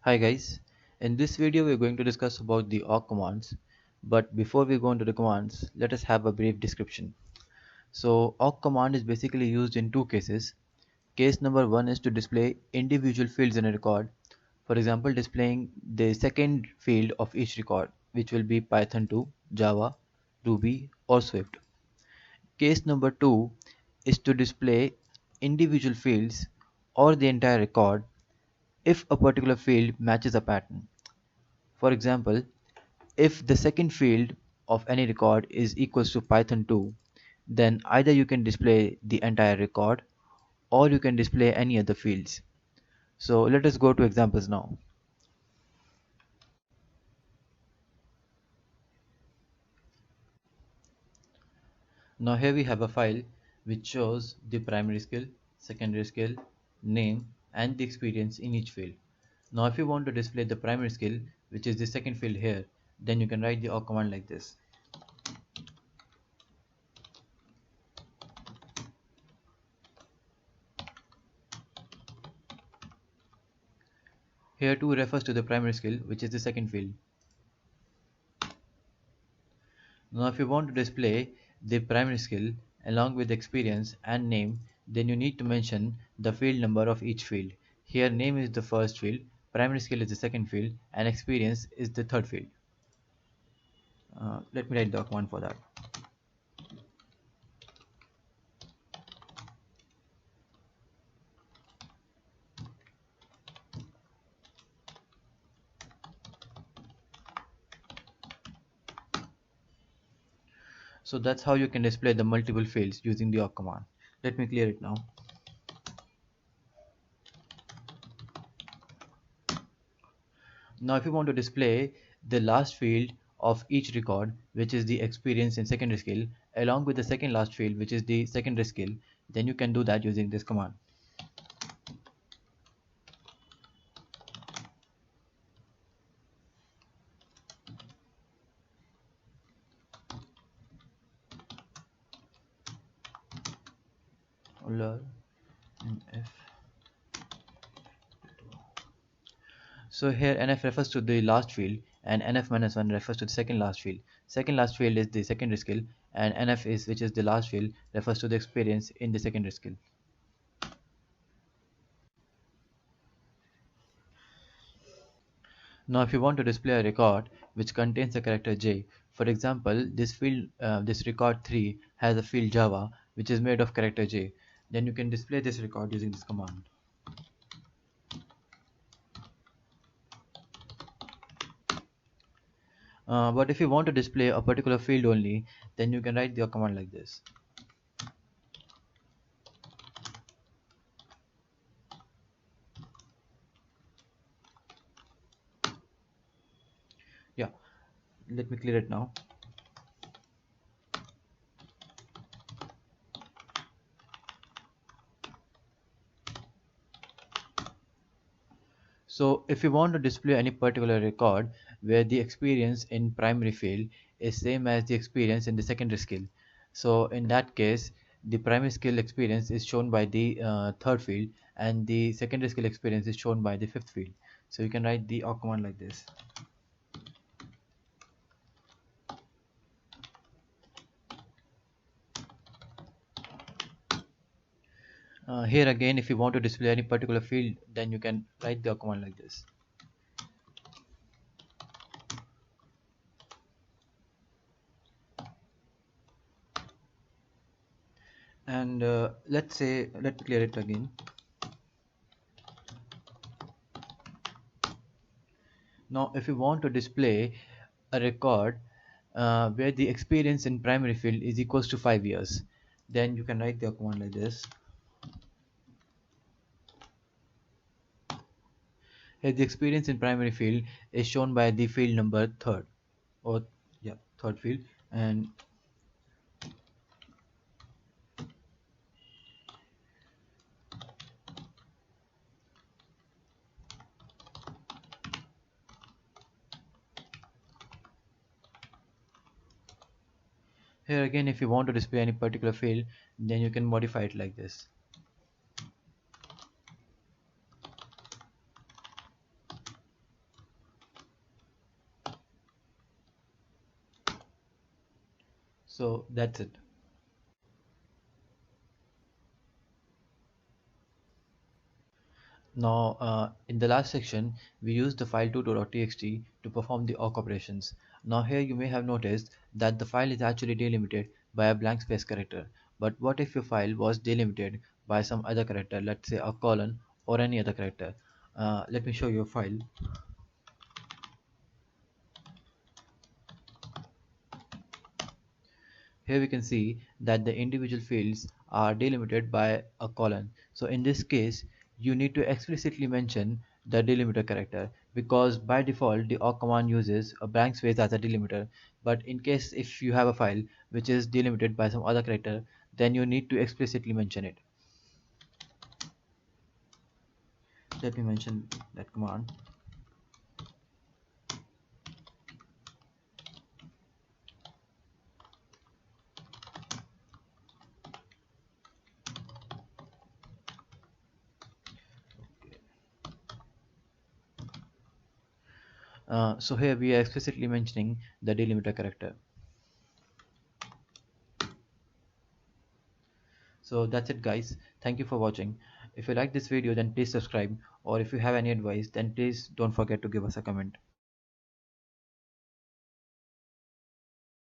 Hi guys, in this video we are going to discuss about the awk commands, but before we go into the commands, let us have a brief description. So awk command is basically used in two cases. Case number one is to display individual fields in a record, for example displaying the second field of each record, which will be Python 2, Java, Ruby or Swift. Case number two is to display individual fields or the entire record if a particular field matches a pattern. For example, if the second field of any record is equals to Python 2, then either you can display the entire record or you can display any other fields. So let us go to examples now. Now here we have a file which shows the primary skill, secondary skill, name and the experience in each field. Now if you want to display the primary skill, which is the second field here, then you can write the awk command like this. Here 2 refers to the primary skill, which is the second field. Now if you want to display the primary skill along with experience and name, then you need to mention the field number of each field. Here name is the first field, primary skill is the second field and experience is the third field. Let me write the command for that. So that's how you can display the multiple fields using the awk command. Let me clear it now. Now if you want to display the last field of each record, which is the experience in secondary skill, along with the second last field, which is the secondary skill, then you can do that using this command. Lol nf. So here nf refers to the last field and nf-1 refers to the second last field. Second last field is the secondary skill and nf is which is the last field refers to the experience in the secondary skill. Now if you want to display a record which contains a character J, for example this field this record 3 has a field Java which is made of character J, then you can display this record using this command. But if you want to display a particular field only, then you can write your command like this. Yeah, let me clear it now. So if you want to display any particular record where the experience in primary field is same as the experience in the secondary skill, so in that case the primary skill experience is shown by the third field and the secondary skill experience is shown by the fifth field. So you can write the awk command like this. Here again, if you want to display any particular field, then you can write the awk command like this. And let's say, let me clear it again. Now if you want to display a record where the experience in primary field is equals to 5 years, then you can write the command like this. Here the experience in primary field is shown by the field number third, or yeah, third field. And here again, if you want to display any particular field, then you can modify it like this. So that's it. Now, in the last section, we used the file tutor.txt to perform the awk operations. Now here you may have noticed that the file is actually delimited by a blank space character. But what if your file was delimited by some other character, let's say a colon or any other character? Let me show you a file. Here we can see that the individual fields are delimited by a colon. So in this case, you need to explicitly mention the delimiter character, because by default the awk command uses a blank space as a delimiter. But in case if you have a file which is delimited by some other character, then you need to explicitly mention it. Let me mention that command. So here we are explicitly mentioning the delimiter character. So that's it guys. Thank you for watching. If you like this video, then please subscribe, or if you have any advice, then please don't forget to give us a comment.